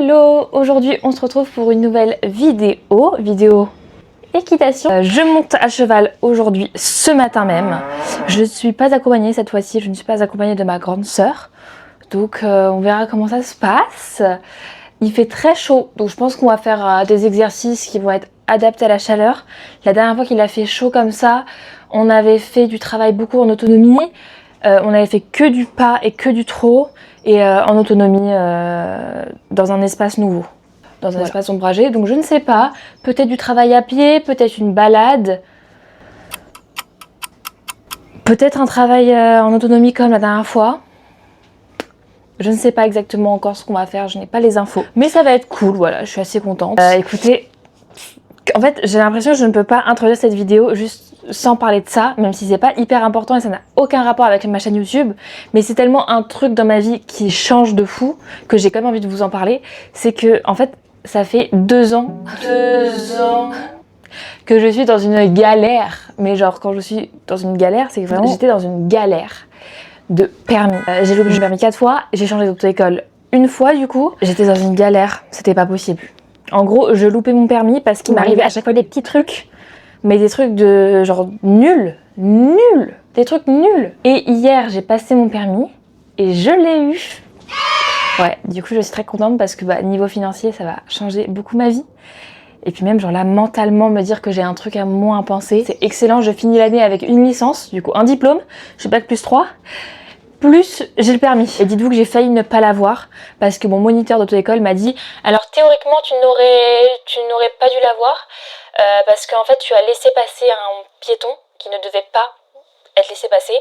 Hello! Aujourd'hui on se retrouve pour une nouvelle vidéo équitation. Je monte à cheval aujourd'hui, ce matin même. Je ne suis pas accompagnée cette fois-ci, je ne suis pas accompagnée de ma grande sœur. Donc on verra comment ça se passe. Il fait très chaud, donc je pense qu'on va faire des exercices qui vont être adaptés à la chaleur. La dernière fois qu'il a fait chaud comme ça, on avait fait du travail beaucoup en autonomie. On avait fait que du pas et que du trot. Et en autonomie dans un espace nouveau, dans un espace ombragé. Donc je ne sais pas, peut-être du travail à pied, peut-être une balade, peut-être un travail en autonomie comme la dernière fois. Je ne sais pas exactement encore ce qu'on va faire, je n'ai pas les infos. Mais ça va être cool, voilà, je suis assez contente. Écoutez, en fait j'ai l'impression que je ne peux pas introduire cette vidéo juste sans parler de ça, même si c'est pas hyper important et ça n'a aucun rapport avec ma chaîne YouTube, mais c'est tellement un truc dans ma vie qui change de fou que j'ai quand même envie de vous en parler. C'est que en fait ça fait 2 ans que je suis dans une galère, mais genre quand je suis dans une galère c'est que vraiment j'étais dans une galère de permis. J'ai loupé mon permis 4 fois, j'ai changé d'auto-école une fois du coup, j'étais dans une galère, c'était pas possible. En gros je loupais mon permis parce qu'il m'arrivait à chaque fois des petits trucs, mais des trucs de genre nuls, des trucs nuls. Et hier j'ai passé mon permis et je l'ai eu. Ouais, du coup je suis très contente parce que niveau financier ça va changer beaucoup ma vie. Et puis même genre là mentalement me dire que j'ai un truc à moins penser, c'est excellent. Je finis l'année avec une licence, du coup un diplôme, je suis bac plus 3. Plus j'ai le permis. Et dites-vous que j'ai failli ne pas l'avoir parce que mon moniteur d'auto-école m'a dit alors théoriquement tu n'aurais pas dû l'avoir parce qu'en fait tu as laissé passer un piéton qui ne devait pas être laissé passer.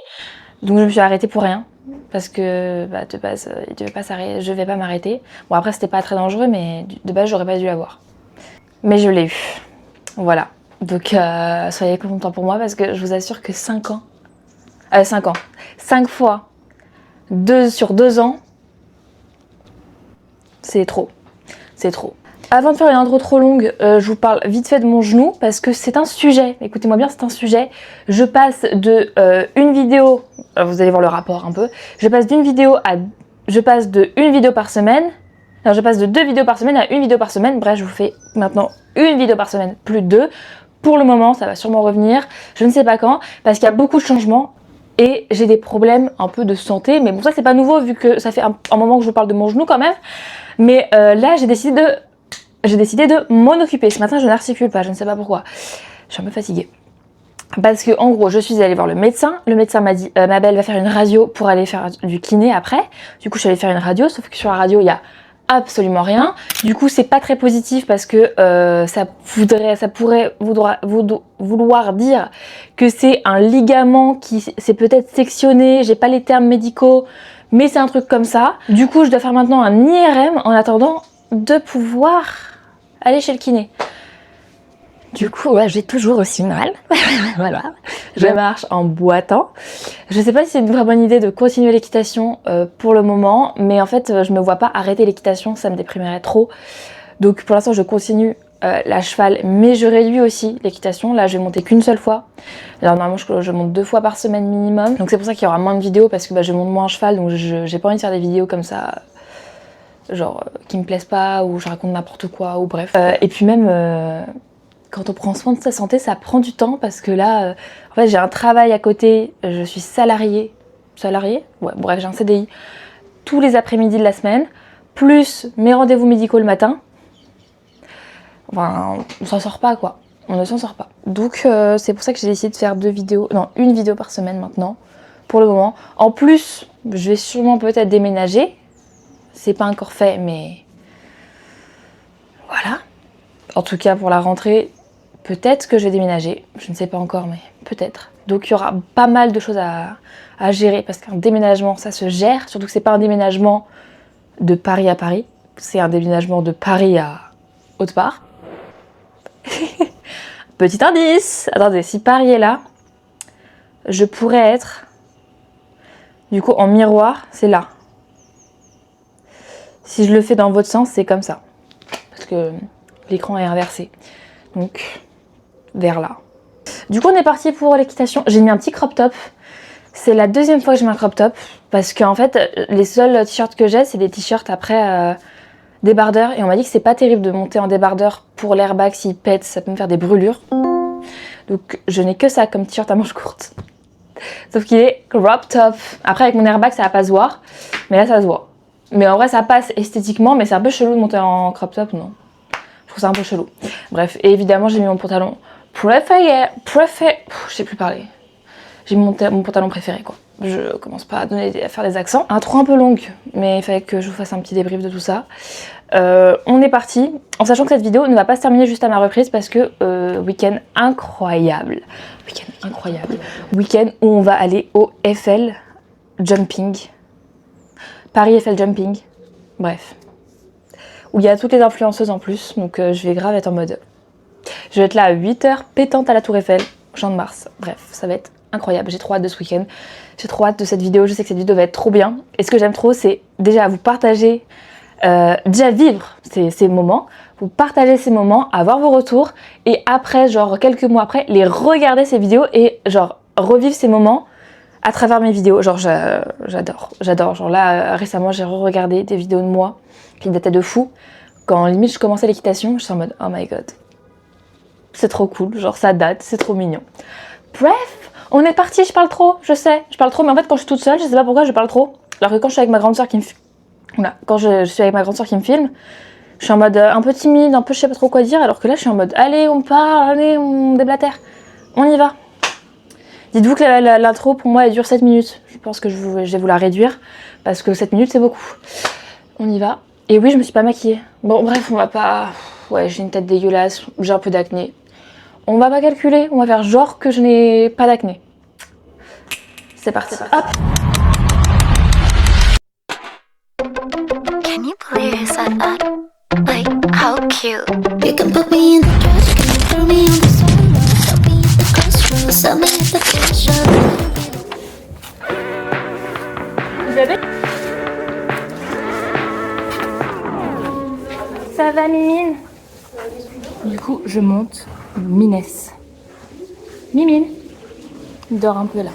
Donc je me suis arrêtée pour rien parce que de base il devait pas s'arrêter, je vais pas m'arrêter. Bon après c'était pas très dangereux mais de base j'aurais pas dû l'avoir. Mais je l'ai eu. Voilà. Donc soyez contents pour moi parce que je vous assure que 5 fois 2 sur 2 ans, c'est trop. C'est trop. Avant de faire une intro trop longue, je vous parle vite fait de mon genou parce que c'est un sujet. Écoutez-moi bien, c'est un sujet. Je passe de une vidéo, vous allez voir le rapport un peu. Je passe de une vidéo par semaine. Alors je passe de 2 vidéos par semaine à 1 vidéo par semaine. Bref, je vous fais maintenant 1 vidéo par semaine plus 2. Pour le moment, ça va sûrement revenir. Je ne sais pas quand parce qu'il y a beaucoup de changements. Et j'ai des problèmes un peu de santé, mais bon ça c'est pas nouveau vu que ça fait un moment que je vous parle de mon genou quand même. Mais là j'ai décidé de m'en occuper. Ce matin je n'articule pas, je ne sais pas pourquoi. Je suis un peu fatiguée. Parce que en gros je suis allée voir le médecin m'a dit ma belle va faire une radio pour aller faire du kiné après. Du coup je suis allée faire une radio, sauf que sur la radio il y a absolument rien. Du coup c'est pas très positif parce que ça pourrait vouloir dire que c'est un ligament qui s'est peut-être sectionné, j'ai pas les termes médicaux mais c'est un truc comme ça. Du coup je dois faire maintenant un IRM en attendant de pouvoir aller chez le kiné. Du coup, ouais, j'ai toujours aussi mal. Voilà. Je marche en boitant. Je sais pas si c'est une vraie bonne idée de continuer l'équitation pour le moment, mais en fait, je me vois pas arrêter l'équitation, ça me déprimerait trop. Donc pour l'instant, je continue la cheval, mais je réduis aussi l'équitation. Là, je vais monter qu'une seule fois. Alors normalement, je monte 2 fois par semaine minimum. Donc c'est pour ça qu'il y aura moins de vidéos parce que je monte moins en cheval, donc j'ai pas envie de faire des vidéos comme ça, genre qui me plaisent pas ou je raconte n'importe quoi ou bref. Et puis même quand on prend soin de sa santé, ça prend du temps parce que là, en fait, j'ai un travail à côté, je suis salariée, ouais, bref, j'ai un CDI tous les après-midi de la semaine, plus mes rendez-vous médicaux le matin. Enfin, on s'en sort pas quoi, on ne s'en sort pas. Donc c'est pour ça que j'ai décidé de faire 1 vidéo par semaine maintenant, pour le moment. En plus, je vais sûrement peut-être déménager, c'est pas encore fait, mais voilà. En tout cas pour la rentrée, peut-être que je vais déménager, je ne sais pas encore, mais peut-être. Donc il y aura pas mal de choses à gérer, parce qu'un déménagement, ça se gère, surtout que c'est pas un déménagement de Paris à Paris, c'est un déménagement de Paris à autre part. Petit indice, attendez, si Paris est là, je pourrais être, du coup en miroir, c'est là. Si je le fais dans votre sens, c'est comme ça, parce que l'écran est inversé. Donc vers là. Du coup on est parti pour l'équitation. J'ai mis un petit crop top. C'est la 2e fois que je mets un crop top parce qu'en fait les seuls t-shirts que j'ai c'est des t-shirts après débardeur et on m'a dit que c'est pas terrible de monter en débardeur pour l'airbag s'il pète, ça peut me faire des brûlures. Donc je n'ai que ça comme t-shirt à manches courtes. Sauf qu'il est crop top. Après avec mon airbag ça va pas se voir, mais là ça se voit. Mais en vrai ça passe esthétiquement, mais c'est un peu chelou de monter en crop top, non? Je trouve ça un peu chelou. Bref, et évidemment j'ai mis mon pantalon préféré. Je sais plus parler. J'ai mis mon pantalon préféré quoi. Je commence pas à faire des accents. Intro un peu longue, mais il fallait que je vous fasse un petit débrief de tout ça. On est parti, en sachant que cette vidéo ne va pas se terminer juste à ma reprise parce que week-end incroyable. Week-end incroyable. Week-end où on va aller au Eiffel Jumping. Paris Eiffel Jumping. Bref. Où il y a toutes les influenceuses en plus, donc je vais grave être en mode... Je vais être là à 8h, pétante à la Tour Eiffel, au Champ de Mars. Bref, ça va être incroyable. J'ai trop hâte de ce week-end. J'ai trop hâte de cette vidéo. Je sais que cette vidéo va être trop bien. Et ce que j'aime trop, c'est déjà vous partager, déjà vivre ces moments, vous partager ces moments, avoir vos retours et après, genre quelques mois après, les regarder ces vidéos et genre revivre ces moments à travers mes vidéos. Genre j'adore. Genre là, récemment, j'ai re-regardé des vidéos de moi qui dataient de fou. Quand limite je commençais l'équitation, je suis en mode oh my god. C'est trop cool, genre ça date, c'est trop mignon. Bref, on est parti, je parle trop, je sais, je parle trop, mais en fait quand je suis toute seule, je sais pas pourquoi je parle trop. Alors que quand je suis avec ma grande soeur qui me filme, quand je suis avec ma grande soeur qui me filme, je suis en mode un peu timide, un peu je sais pas trop quoi dire, alors que là je suis en mode allez on parle, allez on déblatère, on y va. Dites-vous que l'intro pour moi elle dure 7 minutes, je pense que je vais vous la réduire, parce que 7 minutes c'est beaucoup. On y va. Et oui je me suis pas maquillée. Bon bref on va pas... Ouais j'ai une tête dégueulasse, j'ai un peu d'acné. On va pas calculer, on va faire genre que je n'ai pas d'acné. C'est parti. Hop. Can you believe you said that? Like, how cute. You can put me in the trash, can you throw me on the sofa? Help me at the crossroads, sell me at the thrift shop. Vous avez... Ça va Mimine? Du coup je monte Minès. Mimine, il dort un peu là.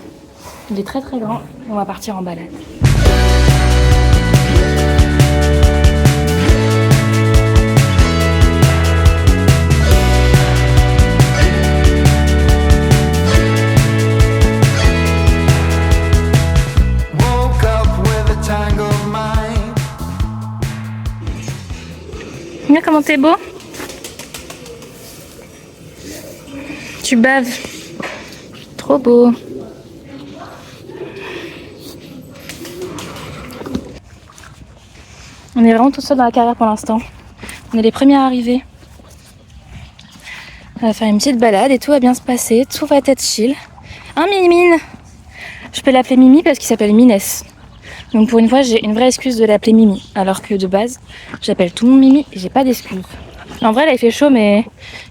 Il est très très grand, on va partir en balade. Regarde comment t'es beau. Tu baves. Trop beau. On est vraiment tout seul dans la carrière pour l'instant. On est les premiers à arriver. On va faire une petite balade et tout va bien se passer. Tout va être chill. Hein Mimine? Je peux l'appeler Mimi parce qu'il s'appelle Minès. Donc pour une fois j'ai une vraie excuse de l'appeler Mimi. Alors que de base j'appelle tout le monde Mimi et j'ai pas d'excuse. En vrai là il fait chaud mais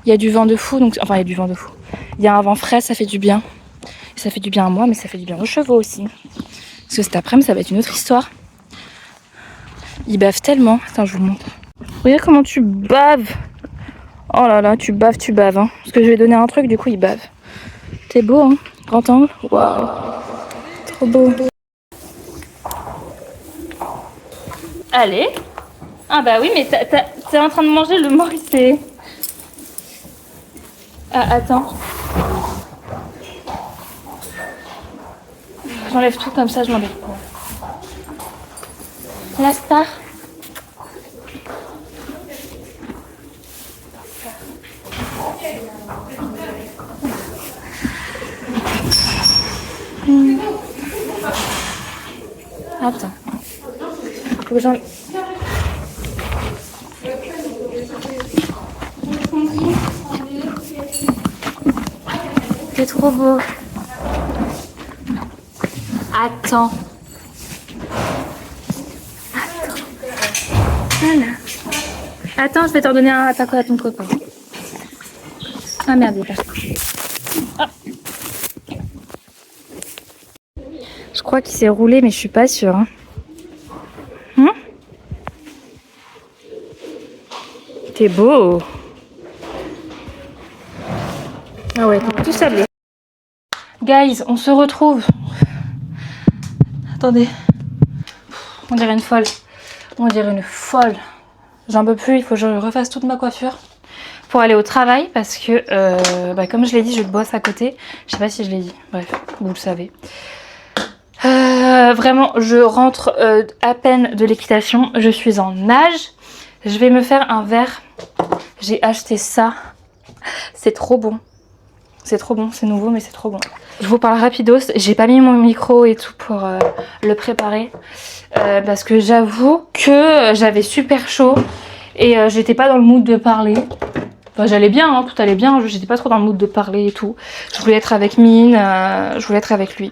il y a du vent de fou. Donc... Enfin il y a du vent de fou. Il y a un vent frais, ça fait du bien. Et ça fait du bien à moi mais ça fait du bien aux chevaux aussi. Parce que cet après-midi ça va être une autre histoire. Il bave tellement. Attends je vous montre. Regardez comment tu baves. Oh là là tu baves hein. Parce que je vais donner un truc du coup il bave. T'es beau hein. Grand angle. Waouh. Trop beau. Allez. Ah bah oui, mais t'es en train de manger le moricé. Ah, attends. J'enlève tout comme ça, je m'embête pas. La star. Attends. Faut que j'enlève. T'es trop beau. Attends. Voilà. Attends, je vais t'en donner un à ton copain. Ah merde, il est parti. Ah. Je crois qu'il s'est roulé, mais je suis pas sûre. Hein. T'es beau. Ah ouais, t'es tout sablé. Guys, on se retrouve. Attendez. On dirait une folle. On dirait une folle. J'en peux plus, il faut que je refasse toute ma coiffure pour aller au travail parce que, comme je l'ai dit, je bosse à côté. Je sais pas si je l'ai dit, bref, vous le savez. Vraiment, je rentre à peine de l'équitation, je suis en nage. Je vais me faire un verre. J'ai acheté ça, c'est trop bon. C'est trop bon, c'est nouveau mais c'est trop bon. Je vous parle rapidos, j'ai pas mis mon micro et tout pour le préparer. Parce que j'avoue que j'avais super chaud et j'étais pas dans le mood de parler. Enfin, j'allais bien, hein, tout allait bien, j'étais pas trop dans le mood de parler et tout. Je voulais être avec Mine, je voulais être avec lui.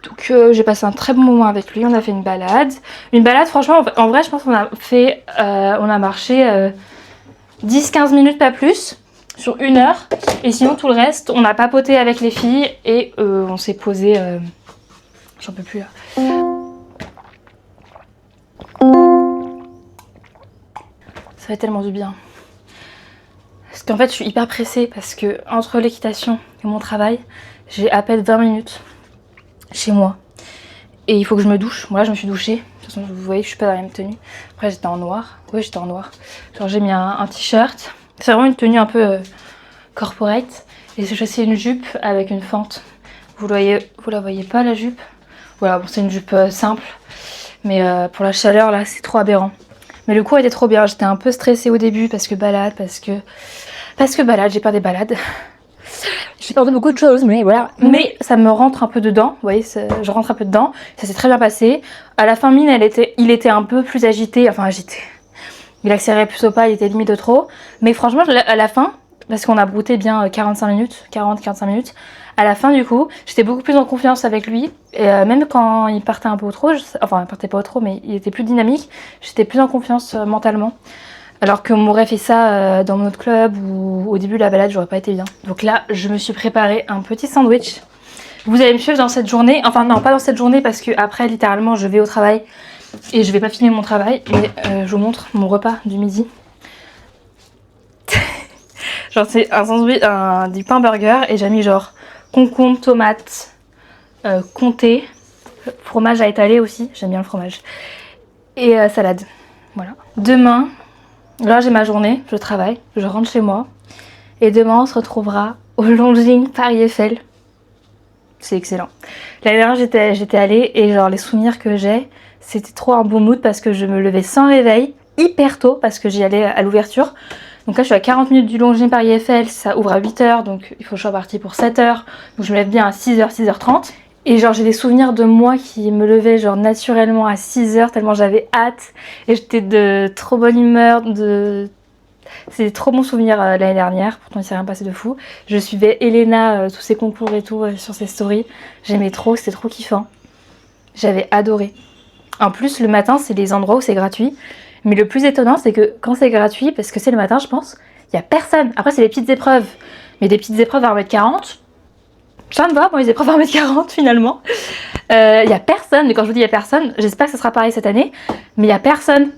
Donc j'ai passé un très bon moment avec lui, on a fait une balade. Une balade franchement, en vrai je pense qu'on a fait, on a marché 10-15 minutes pas plus. Sur 1 heure, et sinon tout le reste on a papoté avec les filles et on s'est posé, j'en peux plus là. Ça fait tellement du bien parce qu'en fait je suis hyper pressée parce que entre l'équitation et mon travail j'ai à peine 20 minutes chez moi et il faut que je me douche. Moi là je me suis douchée, de toute façon vous voyez je suis pas dans la même tenue. Après j'étais en noir, oui j'étais en noir, genre j'ai mis un t-shirt, c'est vraiment une tenue un peu corporate et c'est aussi une jupe avec une fente. Vous la voyez pas la jupe? Voilà, bon c'est une jupe simple mais pour la chaleur là c'est trop aberrant. Mais le coup était trop bien, j'étais un peu stressée au début parce que balade, parce que balade, j'ai peur des balades. J'ai peur de beaucoup de choses mais voilà. Mais ça me rentre un peu dedans, vous voyez, je rentre un peu dedans, ça s'est très bien passé. À la fin Mine il était un peu plus agité, enfin agité. Il accélérait plus au pas, il était limite de trop. Mais franchement à la fin, parce qu'on a brouté bien 45 minutes, 40-45 minutes. À la fin du coup, j'étais beaucoup plus en confiance avec lui. Et même quand il partait un peu trop, enfin il partait pas trop mais il était plus dynamique, j'étais plus en confiance mentalement. Alors qu'on m'aurait fait ça dans mon autre club ou au début de la balade, j'aurais pas été bien. Donc là, je me suis préparé un petit sandwich. Vous allez me suivre dans cette journée, enfin non pas dans cette journée parce que après littéralement je vais au travail et je vais pas filmer mon travail. Mais je vous montre mon repas du midi. Genre c'est un sandwich, du pain burger et j'ai mis genre concombre, tomate, comté, fromage à étaler aussi, j'aime bien le fromage, et salade. Voilà. Demain, là j'ai ma journée, je travaille, je rentre chez moi et demain on se retrouvera au Longines Paris Eiffel. C'est excellent. L'année dernière j'étais allée et genre les souvenirs que j'ai, c'était trop un bon mood parce que je me levais sans réveil, hyper tôt parce que j'y allais à l'ouverture. Donc là je suis à 40 minutes du Longines Paris Eiffel, ça ouvre à 8h donc il faut que je sois partie pour 7h. Donc je me lève bien à 6h, 6h30. Et genre j'ai des souvenirs de moi qui me levais genre naturellement à 6h tellement j'avais hâte. Et j'étais de trop bonne humeur, c'est des trop bons souvenirs l'année dernière, pourtant il s'est rien passé de fou. Je suivais Elena, tous ses concours et tout sur ses stories. J'aimais trop, c'était trop kiffant. J'avais adoré. En plus le matin c'est les endroits où c'est gratuit. Mais le plus étonnant, c'est que quand c'est gratuit, parce que c'est le matin, je pense, il n'y a personne. Après, c'est des petites épreuves. Mais des petites épreuves à 1m40, ça me va, moi, les épreuves à 1m40, finalement. Il n'y a personne. Mais quand je vous dis il n'y a personne, j'espère que ce sera pareil cette année. Mais il n'y a personne.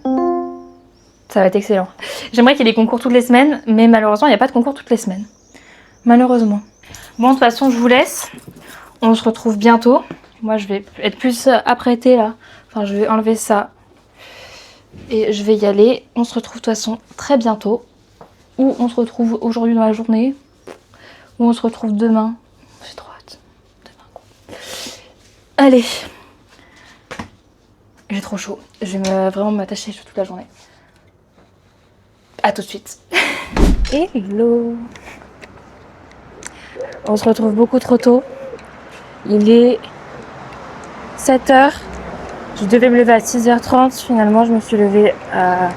Ça va être excellent. J'aimerais qu'il y ait des concours toutes les semaines, mais malheureusement, il n'y a pas de concours toutes les semaines. Malheureusement. Bon, de toute façon, je vous laisse. On se retrouve bientôt. Moi, je vais être plus apprêtée, là. Enfin, je vais enlever ça. Et je vais y aller. On se retrouve de toute façon très bientôt. Ou on se retrouve aujourd'hui dans la journée. Ou on se retrouve demain. J'ai trop hâte. Demain quoi. Allez. J'ai trop chaud. Je vais vraiment m'attacher sur toute la journée. A tout de suite. Hello. On se retrouve beaucoup trop tôt. Il est 7h. Je devais me lever à 6h30, finalement je me suis levée à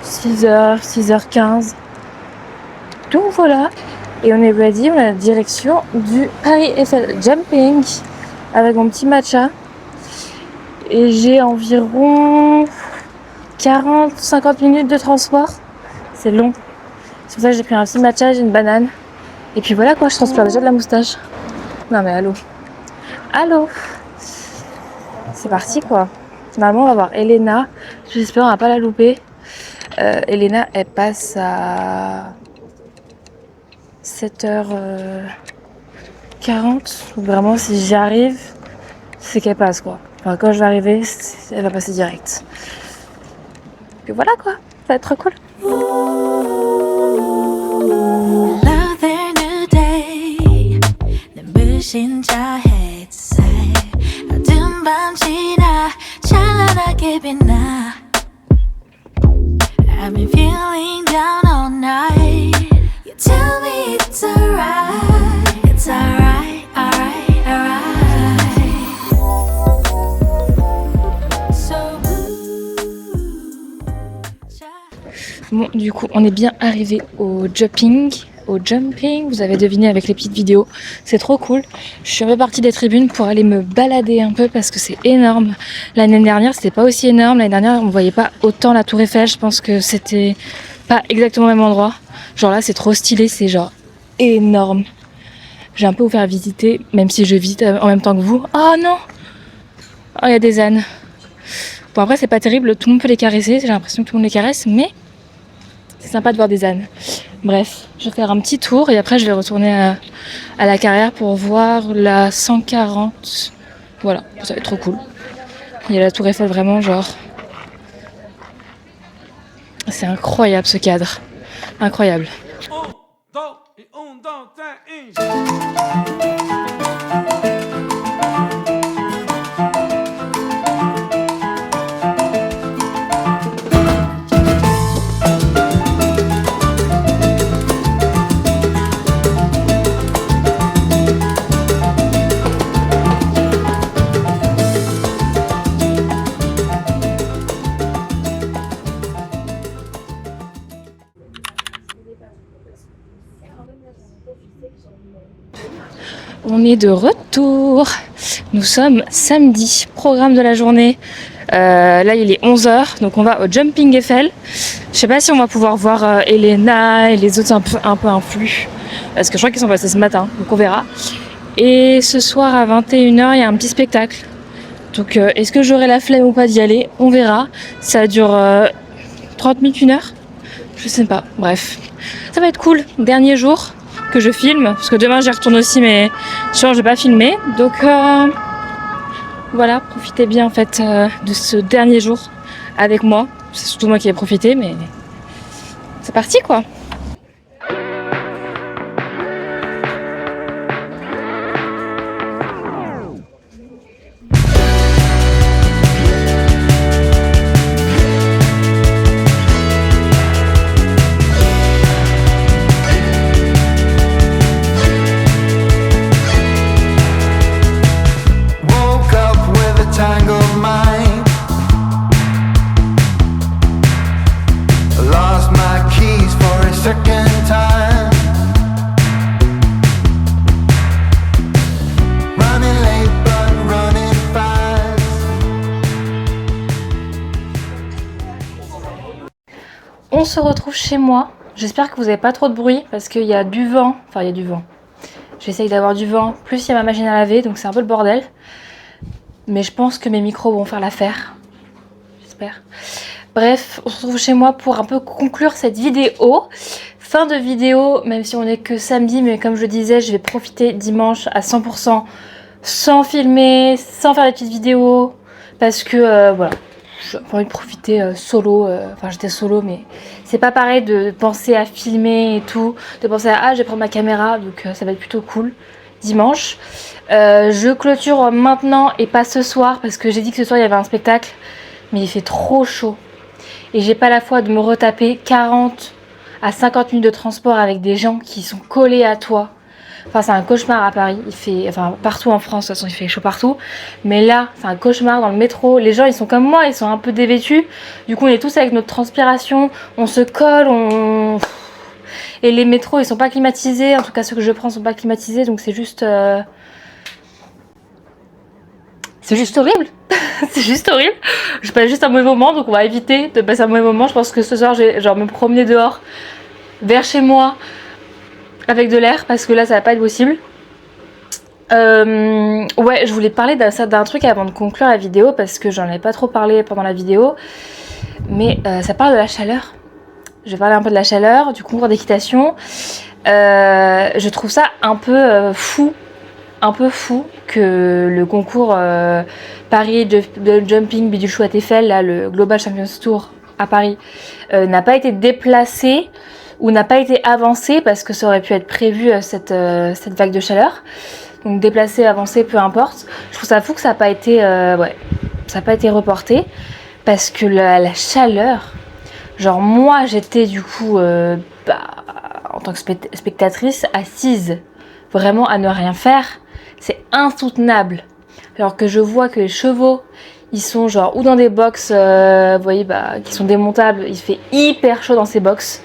6h, 6h15. Donc voilà, et on est ready, on a la direction du Paris Eiffel Jumping avec mon petit matcha. Et j'ai environ 40-50 minutes de transport, c'est long. C'est pour ça que j'ai pris un petit matcha, j'ai une banane. Et puis voilà quoi, je transpire déjà de la moustache. Non mais allô. Allô. C'est parti quoi. Normalement on va voir Elena. J'espère on va pas la louper. Elena elle passe à 7h40. Vraiment si j'y arrive, c'est qu'elle passe quoi. Enfin quand je vais arriver, elle va passer direct. Puis voilà quoi. va être trop cool. I've been feeling down all night. You tell me it's alright, it's alright, alright, alright. So Bon, du coup, on est bien arrivé au jumping. Vous avez deviné avec les petites vidéos, c'est trop cool. Je suis un peu partie des tribunes pour aller me balader un peu parce que c'est énorme. L'année dernière, c'était pas aussi énorme. L'année dernière, on voyait pas autant la Tour Eiffel. Je pense que c'était pas exactement au même endroit. Genre là, c'est trop stylé, c'est genre énorme. J'ai un peu vous faire visiter, même si je visite en même temps que vous. Oh non! Oh, il y a des ânes. Bon, après, c'est pas terrible, tout le monde peut les caresser. J'ai l'impression que tout le monde les caresse, mais c'est sympa de voir des ânes. Bref, je vais faire un petit tour et après je vais retourner à la carrière pour voir la 140. Voilà, ça va être trop cool. Il y a la Tour Eiffel vraiment genre... C'est incroyable ce cadre. Incroyable. On est de retour. Nous sommes samedi, programme de la journée. Là il est 11h, donc on va au Jumping Eiffel. Je sais pas si on va pouvoir voir Elena et les autres un peu influx, parce que je crois qu'ils sont passés ce matin, donc on verra. Et ce soir à 21h, il y a un petit spectacle. Donc est-ce que j'aurai la flemme ou pas d'y aller? On verra. Ça dure 30 minutes, 1 heure. Je sais pas, bref. Ça va être cool. Dernier jour que je filme, parce que demain j'y retourne aussi, mais ce soir je vais pas filmer. Donc voilà, profitez bien en fait de ce dernier jour avec moi. C'est surtout moi qui ai profité, mais c'est parti quoi. On se retrouve chez moi. J'espère que vous n'avez pas trop de bruit parce qu'il y a du vent. Enfin, il y a du vent. J'essaye d'avoir du vent. Plus il y a ma machine à laver, donc c'est un peu le bordel. Mais je pense que mes micros vont faire l'affaire. J'espère. Bref, on se retrouve chez moi pour un peu conclure cette vidéo. Fin de vidéo, même si on n'est que samedi, mais comme je disais, je vais profiter dimanche à 100% sans filmer, sans faire des petites vidéos. Parce que, voilà. J'ai envie de profiter solo, enfin j'étais solo mais c'est pas pareil de penser à filmer et tout, de penser à je vais prendre ma caméra, donc ça va être plutôt cool dimanche. Je clôture maintenant et pas ce soir parce que j'ai dit que ce soir il y avait un spectacle mais il fait trop chaud et j'ai pas la foi de me retaper 40 à 50 minutes de transport avec des gens qui sont collés à toi. Enfin c'est un cauchemar à Paris, il fait, enfin partout en France de toute façon il fait chaud partout, mais là c'est un cauchemar dans le métro, les gens ils sont comme moi, ils sont un peu dévêtus, du coup on est tous avec notre transpiration, on se colle, et les métros ils sont pas climatisés, en tout cas ceux que je prends sont pas climatisés, donc c'est juste horrible. C'est juste horrible. Je passe juste un mauvais moment, donc on va éviter de passer un mauvais moment. Je pense que ce soir je vais genre me promener dehors vers chez moi avec de l'air parce que là ça va pas être possible. Ouais, je voulais parler d'un truc avant de conclure la vidéo parce que j'en ai pas trop parlé pendant la vidéo, mais ça parle de la chaleur. Je vais parler un peu de la chaleur, du concours d'équitation. Je trouve ça un peu fou que le concours Paris de Jumping Bidule Chouette Eiffel, là, le Global Champions Tour, à Paris n'a pas été déplacé ou n'a pas été avancé parce que ça aurait pu être prévu cette vague de chaleur. Donc déplacé, avancé, peu importe. Je trouve ça fou que ça n'a pas été, ça n'a pas été reporté parce que la chaleur, genre moi j'étais du coup en tant que spectatrice assise vraiment à ne rien faire, c'est insoutenable. Alors que je vois que les chevaux ils sont genre ou dans des box vous voyez qui sont démontables, il fait hyper chaud dans ces box.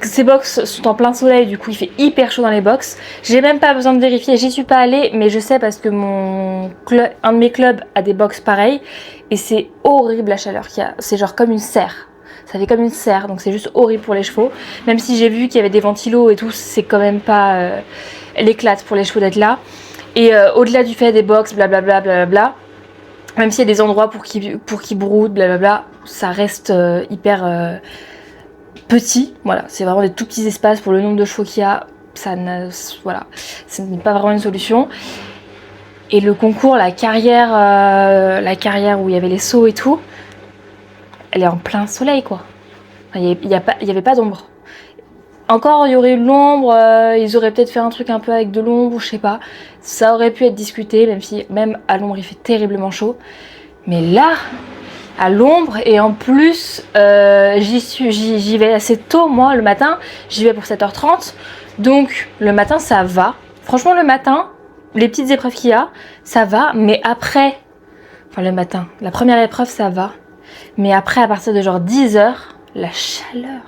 Ces box sont en plein soleil, du coup il fait hyper chaud dans les box. J'ai même pas besoin de vérifier, j'y suis pas allée, mais je sais parce que un de mes clubs a des box pareils et c'est horrible la chaleur qu'il y a. C'est genre comme une serre. Ça fait comme une serre, donc c'est juste horrible pour les chevaux. Même si j'ai vu qu'il y avait des ventilos et tout, c'est quand même pas l'éclate pour les chevaux d'être là. Et au-delà du fait des box, blablabla, blablabla, même s'il y a des endroits pour qu'ils broutent, blablabla, ça reste hyper petit. Voilà, c'est vraiment des tout petits espaces pour le nombre de chevaux qu'il y a. Voilà, ce n'est pas vraiment une solution. Et le concours, la carrière où il y avait les sauts et tout, elle est en plein soleil quoi. Enfin, il y avait pas d'ombre. Encore il y aurait eu de l'ombre, ils auraient peut-être fait un truc un peu avec de l'ombre ou je sais pas. Ça aurait pu être discuté, même si même à l'ombre il fait terriblement chaud. Mais là, à l'ombre et en plus j'y vais assez tôt moi le matin, j'y vais pour 7h30. Donc le matin ça va. Franchement le matin, les petites épreuves qu'il y a, ça va, mais après, enfin le matin, la première épreuve ça va. Mais après, à partir de genre 10h, la chaleur.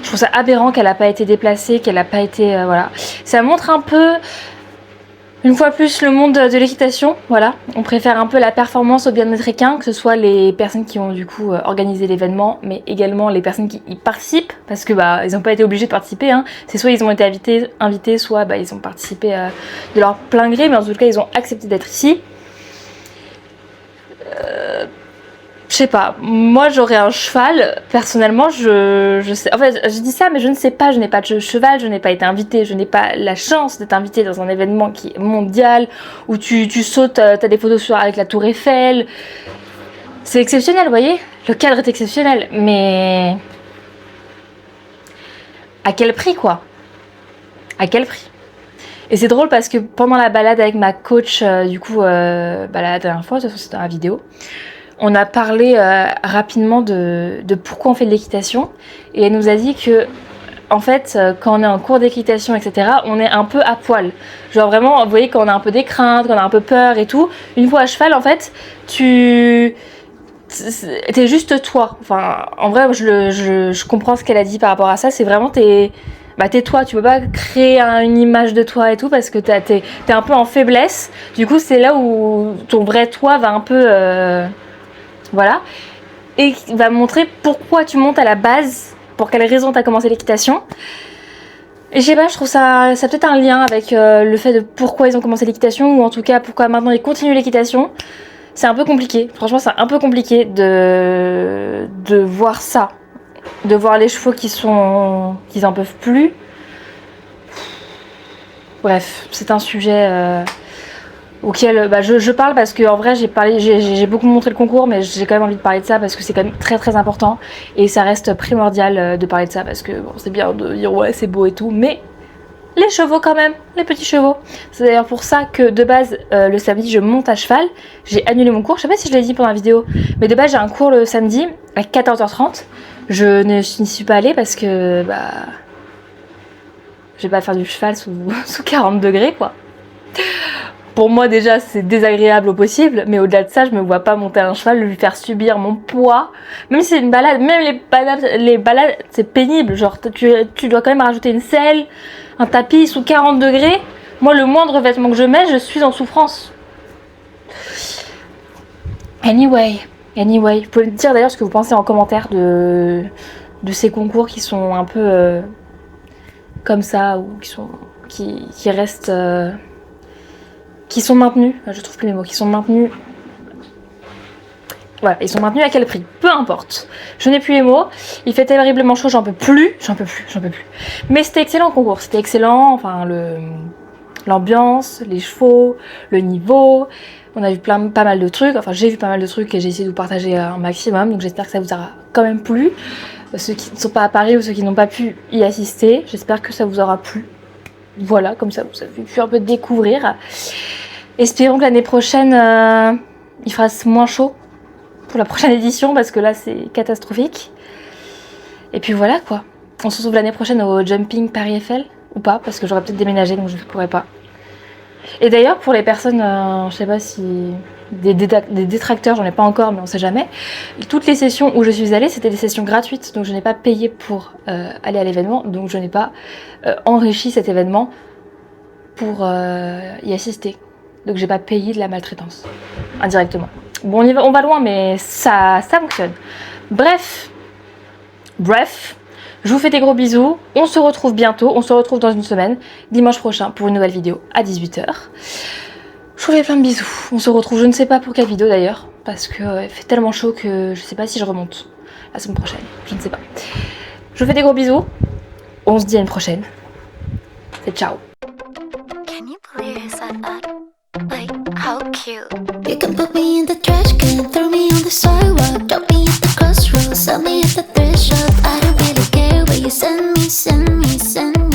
Je trouve ça aberrant qu'elle n'a pas été déplacée, qu'elle n'a pas été... voilà. Ça montre un peu, une fois plus, le monde de l'équitation. Voilà. On préfère un peu la performance au bien-être équin, que ce soit les personnes qui ont du coup organisé l'événement, mais également les personnes qui y participent, parce que ils n'ont pas été obligés de participer. Hein. C'est soit ils ont été invités, soit ils ont participé de leur plein gré, mais en tout cas, ils ont accepté d'être ici. Je sais pas, moi j'aurais un cheval, personnellement je sais, en fait je dis ça mais je ne sais pas, je n'ai pas de cheval, je n'ai pas été invitée, je n'ai pas la chance d'être invitée dans un événement qui est mondial, où tu sautes, t'as des photos avec la tour Eiffel, c'est exceptionnel vous voyez, le cadre est exceptionnel, mais à quel prix quoi, à quel prix? Et c'est drôle parce que pendant la balade avec ma coach, la dernière fois, de toute façon c'était dans la vidéo, on a parlé rapidement de pourquoi on fait de l'équitation et elle nous a dit que en fait quand on est en cours d'équitation etc on est un peu à poil, genre vraiment vous voyez quand on a un peu des craintes, quand on a un peu peur et tout, une fois à cheval en fait t'es juste toi, enfin en vrai je comprends ce qu'elle a dit par rapport à ça, c'est vraiment t'es toi, tu peux pas créer une image de toi et tout parce que t'es un peu en faiblesse, du coup c'est là où ton vrai toi va un peu voilà, et va montrer pourquoi tu montes à la base, pour quelle raison tu as commencé l'équitation. Et je sais pas, je trouve ça peut-être un lien avec le fait de pourquoi ils ont commencé l'équitation, ou en tout cas pourquoi maintenant ils continuent l'équitation. C'est un peu compliqué, franchement c'est un peu compliqué de voir ça, de voir les chevaux qu'ils en peuvent plus. Bref, c'est un sujet auquel je parle parce que en vrai j'ai beaucoup montré le concours, mais j'ai quand même envie de parler de ça parce que c'est quand même très très important et ça reste primordial de parler de ça parce que bon, c'est bien de dire ouais c'est beau et tout, mais les chevaux quand même, les petits chevaux. C'est d'ailleurs pour ça que de base le samedi je monte à cheval, j'ai annulé mon cours, je sais pas si je l'ai dit pendant la vidéo, mais de base j'ai un cours le samedi à 14h30, je n'y suis pas allée parce que je vais pas faire du cheval sous 40 degrés quoi. Pour moi déjà c'est désagréable au possible, mais au-delà de ça je me vois pas monter un cheval, lui faire subir mon poids, même si c'est une balade, même les balades c'est pénible, genre tu dois quand même rajouter une selle, un tapis sous 40 degrés, moi le moindre vêtement que je mets je suis en souffrance. Anyway, vous pouvez me dire d'ailleurs ce que vous pensez en commentaire de ces concours qui sont un peu comme ça, ou qui restent... qui sont maintenus, je trouve plus mes mots, qui sont maintenus. Voilà, ils sont maintenus à quel prix? Peu importe. Je n'ai plus les mots. Il fait terriblement chaud, j'en peux plus. Mais c'était excellent le concours, c'était excellent. Enfin, l'ambiance, les chevaux, le niveau. On a vu pas mal de trucs, enfin j'ai vu pas mal de trucs et j'ai essayé de vous partager un maximum, donc j'espère que ça vous aura quand même plu. Ceux qui ne sont pas à Paris ou ceux qui n'ont pas pu y assister, j'espère que ça vous aura plu. Voilà, comme ça vous avez pu un peu découvrir. Espérons que l'année prochaine, il fasse moins chaud pour la prochaine édition, parce que là c'est catastrophique. Et puis voilà quoi. On se retrouve l'année prochaine au Jumping Paris Eiffel, ou pas, parce que j'aurais peut-être déménagé, donc je ne pourrais pas. Et d'ailleurs, pour les personnes, je sais pas si des détracteurs, j'en ai pas encore, mais on sait jamais. Toutes les sessions où je suis allée, c'était des sessions gratuites, donc je n'ai pas payé pour aller à l'événement, donc je n'ai pas enrichi cet événement pour y assister. Donc j'ai pas payé de la maltraitance, indirectement. Bon, on va loin, mais ça fonctionne. Bref, je vous fais des gros bisous, on se retrouve bientôt, on se retrouve dans une semaine, dimanche prochain pour une nouvelle vidéo à 18 h. Je vous fais plein de bisous, on se retrouve, je ne sais pas pour quelle vidéo d'ailleurs, parce qu'il fait tellement chaud que je sais pas si je remonte la semaine prochaine, je ne sais pas. Je vous fais des gros bisous, on se dit à une prochaine, c'est ciao. Can you believe he said that? Like, how cute. You can put me in the trash can, throw me on the sidewalk, drop me at the crossroads, sell me at the thrift shop. I don't really care where you send me, send me, send me.